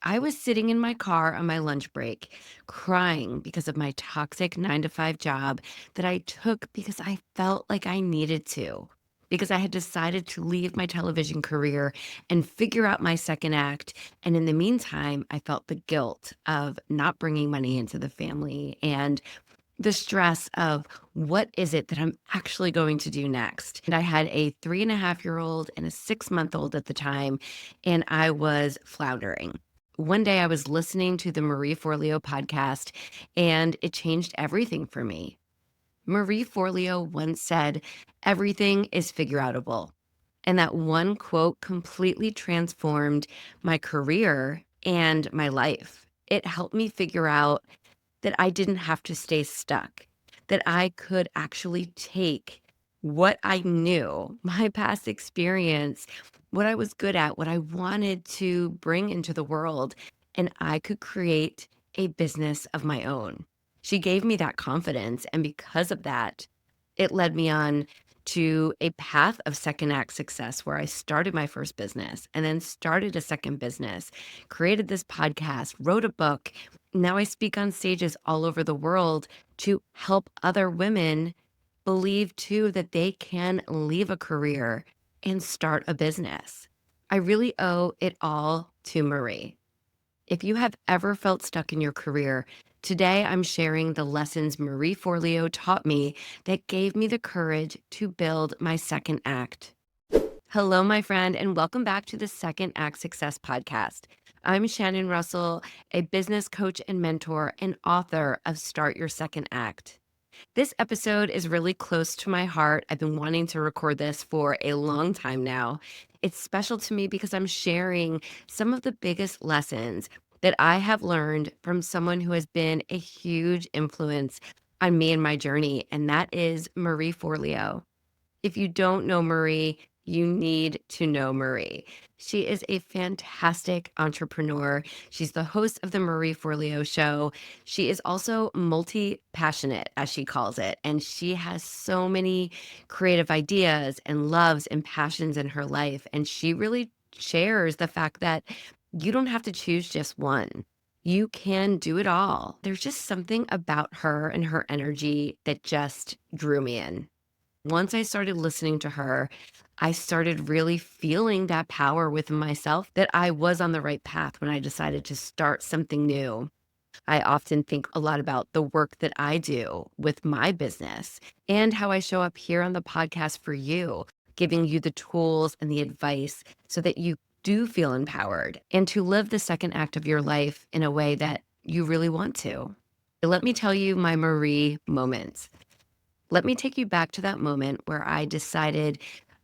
I was sitting in my car on my lunch break, crying because of my toxic 9 to 5 job that I took because I felt like I needed to, because I had decided to leave my television career and figure out my second act. And in the meantime, I felt the guilt of not bringing money into the family and the stress of what is it that I'm actually going to do next. And I had a 3.5-year-old and a 6 month old at the time, and I was floundering. One day I was listening to the Marie Forleo podcast, and it changed everything for me. Marie Forleo once said, "Everything is figureoutable." And that one quote completely transformed my career and my life. It helped me figure out that I didn't have to stay stuck, that I could actually take what I knew, my past experience, what I was good at, what I wanted to bring into the world, and I could create a business of my own. She gave me that confidence. And because of that, it led me on to a path of second act success where I started my first business and then started a second business, created this podcast, wrote a book. Now I speak on stages all over the world to help other women believe too that they can leave a career and start a business. I really owe it all to Marie. If you have ever felt stuck in your career, today I'm sharing the lessons Marie Forleo taught me that gave me the courage to build my second act. Hello, my friend, and welcome back to the Second Act Success Podcast. I'm Shannon Russell, a business coach and mentor and author of Start Your Second Act. This episode is really close to my heart. I've been wanting to record this for a long time now. It's special to me because I'm sharing some of the biggest lessons that I have learned from someone who has been a huge influence on me and my journey, and that is Marie Forleo. If you don't know Marie, you need to know Marie. She is a fantastic entrepreneur. She's the host of the Marie Forleo Show. She is also multi passionate, as she calls it, and she has so many creative ideas and loves and passions in her life. And she really shares the fact that you don't have to choose just one. You can do it all. There's just something about her and her energy that just drew me in. Once I started listening to her, I started really feeling that power within myself that I was on the right path when I decided to start something new. I often think a lot about the work that I do with my business and how I show up here on the podcast for you, giving you the tools and the advice so that you do feel empowered and to live the second act of your life in a way that you really want to. Let me tell you my Marie moments. Let me take you back to that moment where I decided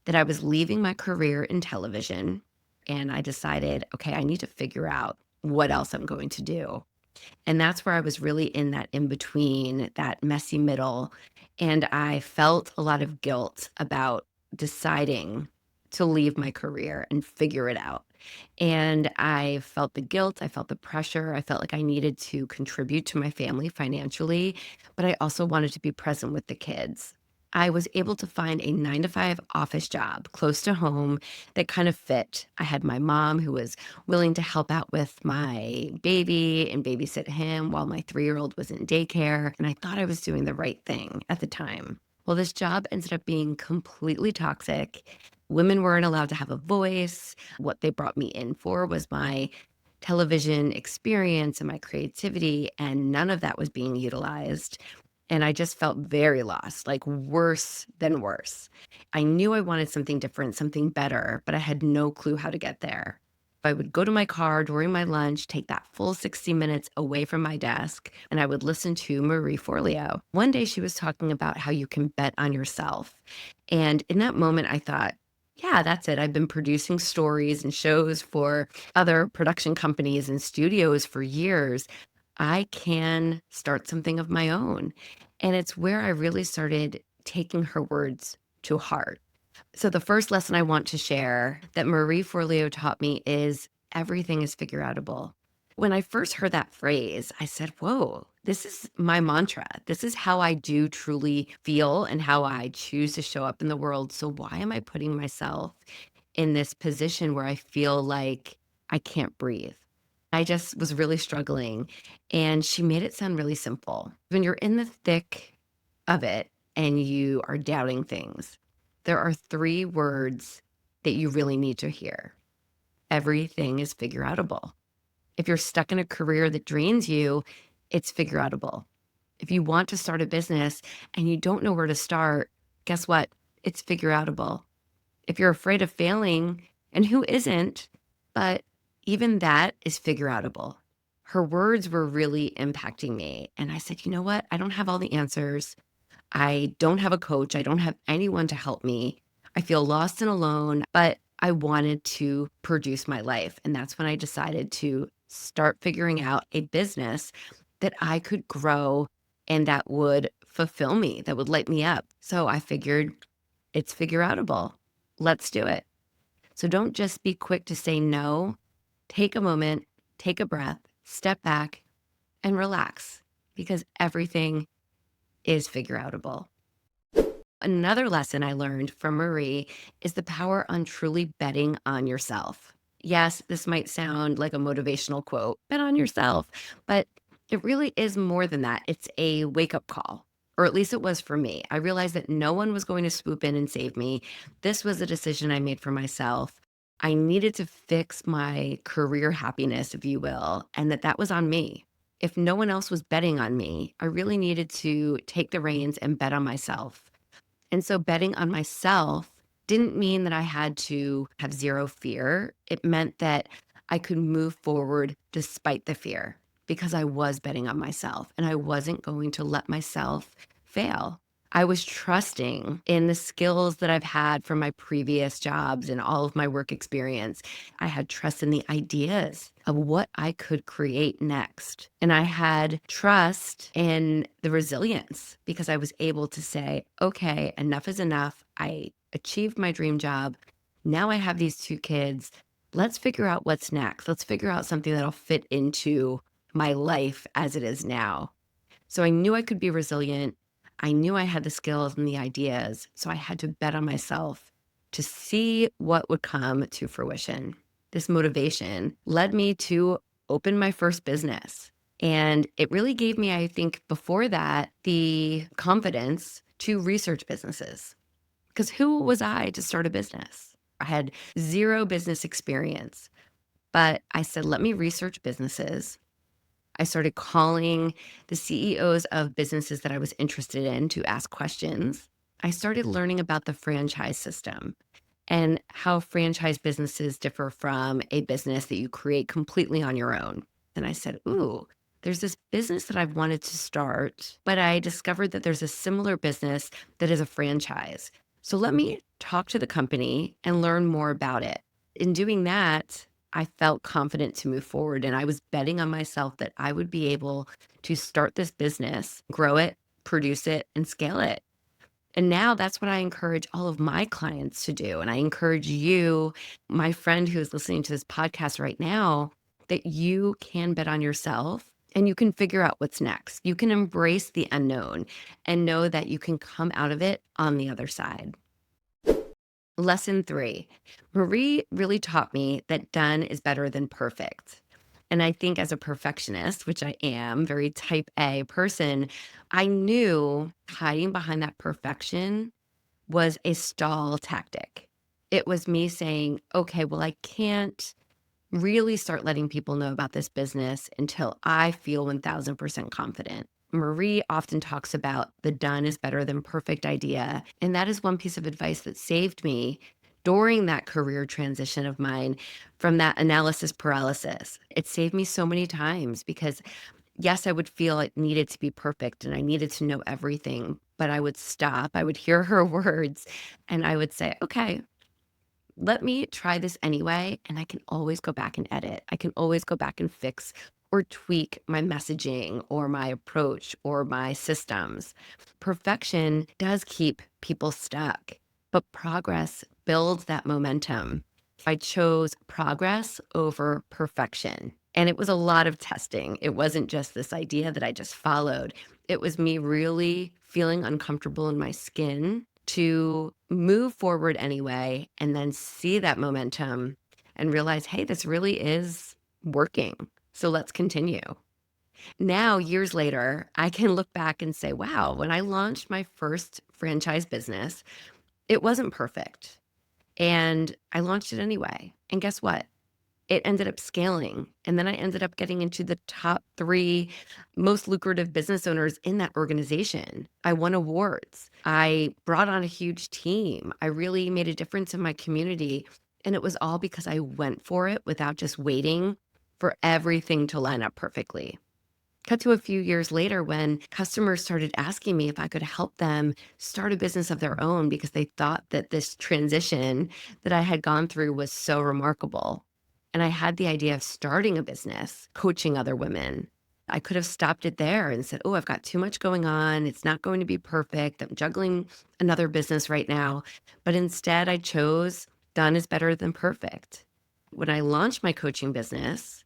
that I was leaving my career in television, and I decided, okay, I need to figure out what else I'm going to do. And that's where I was really in that in between, that messy middle. And I felt a lot of guilt about deciding to leave my career and figure it out. And I felt the guilt, I felt the pressure, I felt like I needed to contribute to my family financially, but I also wanted to be present with the kids. I was able to find a 9 to 5 office job close to home that kind of fit. I had my mom who was willing to help out with my baby and babysit him while my 3-year-old was in daycare. And I thought I was doing the right thing at the time. Well, this job ended up being completely toxic. Women weren't allowed to have a voice. What they brought me in for was my television experience and my creativity, and none of that was being utilized. And I just felt very lost, like worse than worse. I knew I wanted something different, something better, but I had no clue how to get there. I would go to my car during my lunch, take that full 60 minutes away from my desk, and I would listen to Marie Forleo. One day she was talking about how you can bet on yourself. And in that moment, I thought, yeah, that's it. I've been producing stories and shows for other production companies and studios for years. I can start something of my own. And it's where I really started taking her words to heart. So, the first lesson I want to share that Marie Forleo taught me is everything is figureoutable. When I first heard that phrase, I said, whoa, this is my mantra. This is how I do truly feel and how I choose to show up in the world. So, why am I putting myself in this position where I feel like I can't breathe? I just was really struggling, and she made it sound really simple. When you're in the thick of it and you are doubting things, there are 3 words that you really need to hear. Everything is figureoutable. If you're stuck in a career that drains you, it's figureoutable. If you want to start a business and you don't know where to start, guess what? It's figureoutable. If you're afraid of failing, and who isn't, but even that is figureoutable. Her words were really impacting me. And I said, you know what? I don't have all the answers. I don't have a coach. I don't have anyone to help me. I feel lost and alone, but I wanted to produce my life. And that's when I decided to start figuring out a business that I could grow and that would fulfill me, that would light me up. So I figured it's figureoutable. Let's do it. So don't just be quick to say no. Take a moment, take a breath, step back, and relax because everything is figureoutable. Another lesson I learned from Marie is the power on truly betting on yourself. Yes, this might sound like a motivational quote, bet on yourself, but it really is more than that. It's a wake up call, or at least it was for me. I realized that no one was going to swoop in and save me. This was a decision I made for myself. I needed to fix my career happiness, if you will, and that was on me. If no one else was betting on me, I really needed to take the reins and bet on myself. And so betting on myself didn't mean that I had to have 0 fear. It meant that I could move forward despite the fear because I was betting on myself and I wasn't going to let myself fail. I was trusting in the skills that I've had from my previous jobs and all of my work experience. I had trust in the ideas of what I could create next. And I had trust in the resilience because I was able to say, okay, enough is enough. I achieved my dream job. Now I have these 2 kids. Let's figure out what's next. Let's figure out something that'll fit into my life as it is now. So I knew I could be resilient. I knew I had the skills and the ideas. So I had to bet on myself to see what would come to fruition. This motivation led me to open my first business. And it really gave me, I think, before that, the confidence to research businesses. Because who was I to start a business? I had 0 business experience, but I said, let me research businesses. I started calling the CEOs of businesses that I was interested in to ask questions. I started learning about the franchise system and how franchise businesses differ from a business that you create completely on your own. And I said, ooh, there's this business that I've wanted to start, but I discovered that there's a similar business that is a franchise. So let me talk to the company and learn more about it. In doing that, I felt confident to move forward, and I was betting on myself that I would be able to start this business, grow it, produce it, and scale it. And now that's what I encourage all of my clients to do. And I encourage you, my friend who is listening to this podcast right now, that you can bet on yourself and you can figure out what's next. You can embrace the unknown and know that you can come out of it on the other side. Lesson 3, Marie really taught me that done is better than perfect. And I think as a perfectionist, which I am, very type A person, I knew hiding behind that perfection was a stall tactic. It was me saying, okay, well, I can't really start letting people know about this business until I feel 1000% confident. Marie often talks about the done is better than perfect idea. And that is one piece of advice that saved me during that career transition of mine from that analysis paralysis. It saved me so many times because, yes, I would feel it needed to be perfect and I needed to know everything, but I would stop. I would hear her words and I would say, okay, let me try this anyway, and I can always go back and edit. I can always go back and fix or tweak my messaging or my approach or my systems. Perfection does keep people stuck, but progress builds that momentum. I chose progress over perfection. And it was a lot of testing. It wasn't just this idea that I just followed. It was me really feeling uncomfortable in my skin to move forward anyway and then see that momentum and realize, hey, this really is working. So let's continue. Now, years later, I can look back and say, wow, when I launched my first franchise business, it wasn't perfect. And I launched it anyway. And guess what? It ended up scaling. And then I ended up getting into the top 3 most lucrative business owners in that organization. I won awards. I brought on a huge team. I really made a difference in my community. And it was all because I went for it without just waiting for everything to line up perfectly. Cut to a few years later when customers started asking me if I could help them start a business of their own because they thought that this transition that I had gone through was so remarkable. And I had the idea of starting a business, coaching other women. I could have stopped it there and said, oh, I've got too much going on. It's not going to be perfect. I'm juggling another business right now. But instead, I chose done is better than perfect. When I launched my coaching business,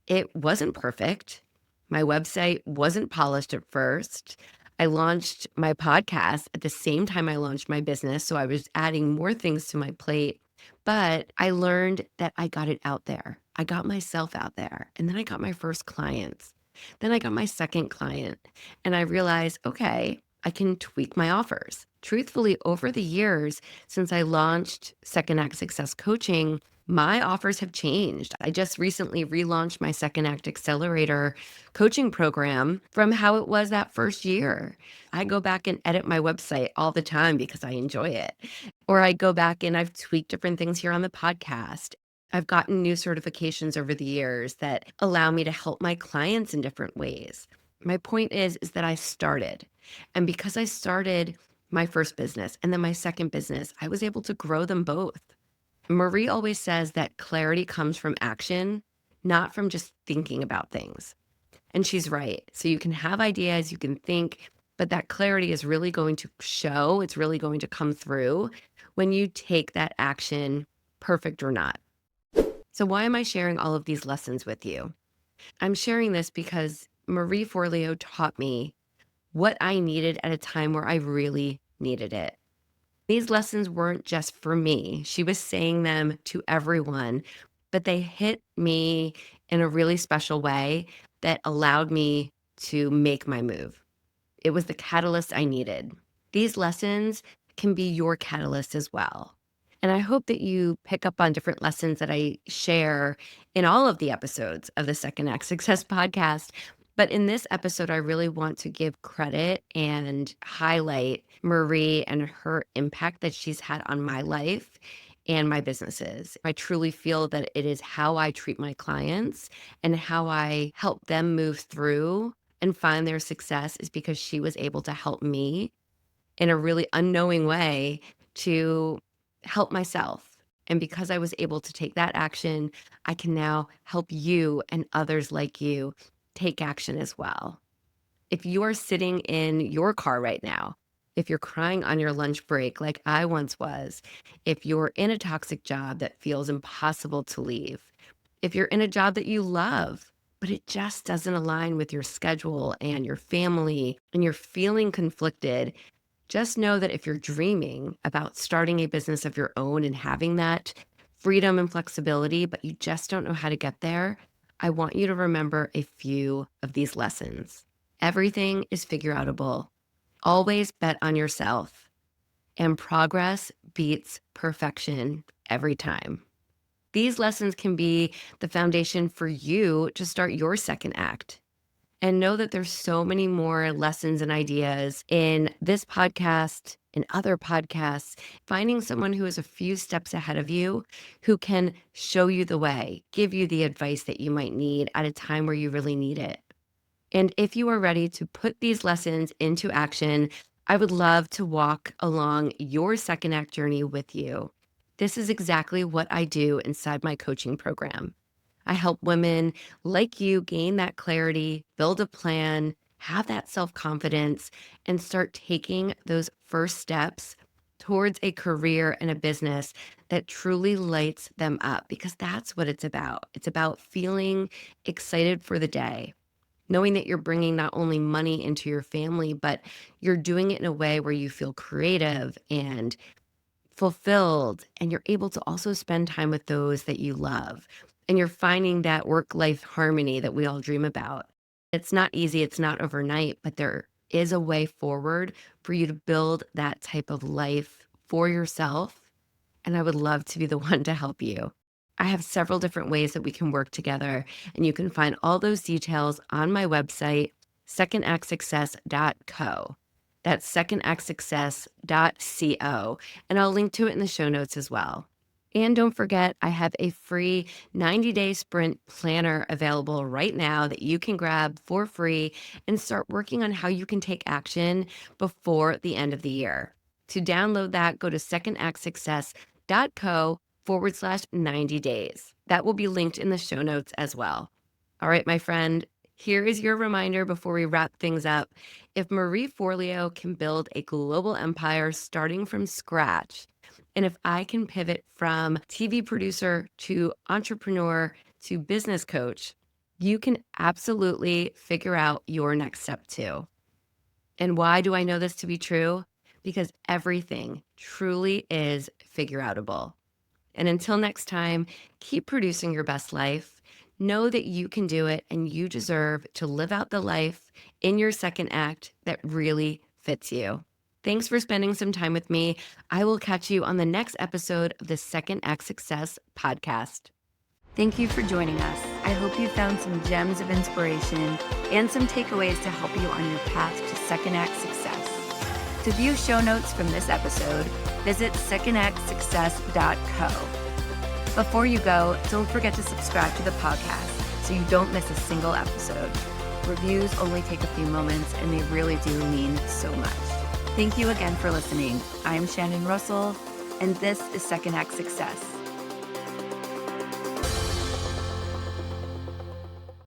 it wasn't perfect. My website wasn't polished at first. I launched my podcast at the same time I launched my business, so I was adding more things to my plate, but I learned that I got it out there. I got myself out there, and then I got my first clients. Then I got my second client, and I realized, okay, I can tweak my offers. Truthfully, over the years since I launched Second Act Success Coaching, my offers have changed. I just recently relaunched my Second Act Accelerator coaching program from how it was that first year. I go back and edit my website all the time because I enjoy it. Or I go back and I've tweaked different things here on the podcast. I've gotten new certifications over the years that allow me to help my clients in different ways. My point is that I started. And because I started my first business and then my second business, I was able to grow them both. Marie always says that clarity comes from action, not from just thinking about things. And she's right. So you can have ideas, you can think, but that clarity is really going to show, it's really going to come through when you take that action, perfect or not. So, why am I sharing all of these lessons with you? I'm sharing this because Marie Forleo taught me what I needed at a time where I really needed it. These lessons weren't just for me. She was saying them to everyone, but they hit me in a really special way that allowed me to make my move. It was the catalyst I needed. These lessons can be your catalyst as well. And I hope that you pick up on different lessons that I share in all of the episodes of the Second Act Success podcast. But in this episode, I really want to give credit and highlight Marie and her impact that she's had on my life and my businesses. I truly feel that it is how I treat my clients and how I help them move through and find their success is because she was able to help me in a really unknowing way to help myself. And because I was able to take that action, I can now help you and others like you take action as well. If you are sitting in your car right now, if you're crying on your lunch break like I once was, if you're in a toxic job that feels impossible to leave, if you're in a job that you love, but it just doesn't align with your schedule and your family, and you're feeling conflicted, just know that if you're dreaming about starting a business of your own and having that freedom and flexibility, but you just don't know how to get there, I want you to remember a few of these lessons. Everything is figureoutable. Always bet on yourself. And progress beats perfection every time. These lessons can be the foundation for you to start your second act. And know that there's so many more lessons and ideas in this podcast, in other podcasts, finding someone who is a few steps ahead of you, who can show you the way, give you the advice that you might need at a time where you really need it. And if you are ready to put these lessons into action, I would love to walk along your second act journey with you. This is exactly what I do inside my coaching program. I help women like you gain that clarity, build a plan, have that self confidence, and start taking those first steps towards a career and a business that truly lights them up because that's what it's about. It's about feeling excited for the day, knowing that you're bringing not only money into your family, but you're doing it in a way where you feel creative and fulfilled, and you're able to also spend time with those that you love. and you're finding that work-life harmony that we all dream about. It's not easy, it's not overnight, but there is a way forward for you to build that type of life for yourself, and I would love to be the one to help you. I have several different ways that we can work together, and you can find all those details on my website, secondactsuccess.co. That's secondactsuccess.co, and I'll link to it in the show notes as well. And don't forget, I have a free 90-day sprint planner available right now that you can grab for free and start working on how you can take action before the end of the year. To download that, go to secondactsuccess.co/90 days. That will be linked in the show notes as well. All right, my friend, here is your reminder before we wrap things up. If Marie Forleo can build a global empire starting from scratch, and if I can pivot from TV producer to entrepreneur to business coach, you can absolutely figure out your next step too. And why do I know this to be true? Because everything truly is figureoutable. And until next time, keep producing your best life. Know that you can do it and you deserve to live out the life in your second act that really fits you. Thanks for spending some time with me. I will catch you on the next episode of the Second Act Success podcast. Thank you for joining us. I hope you found some gems of inspiration and some takeaways to help you on your path to second act success. To view show notes from this episode, visit secondactsuccess.co. Before you go, don't forget to subscribe to the podcast so you don't miss a single episode. Reviews only take a few moments and they really do mean so much. Thank you again for listening. I'm Shannon Russell, and this is Second Act Success.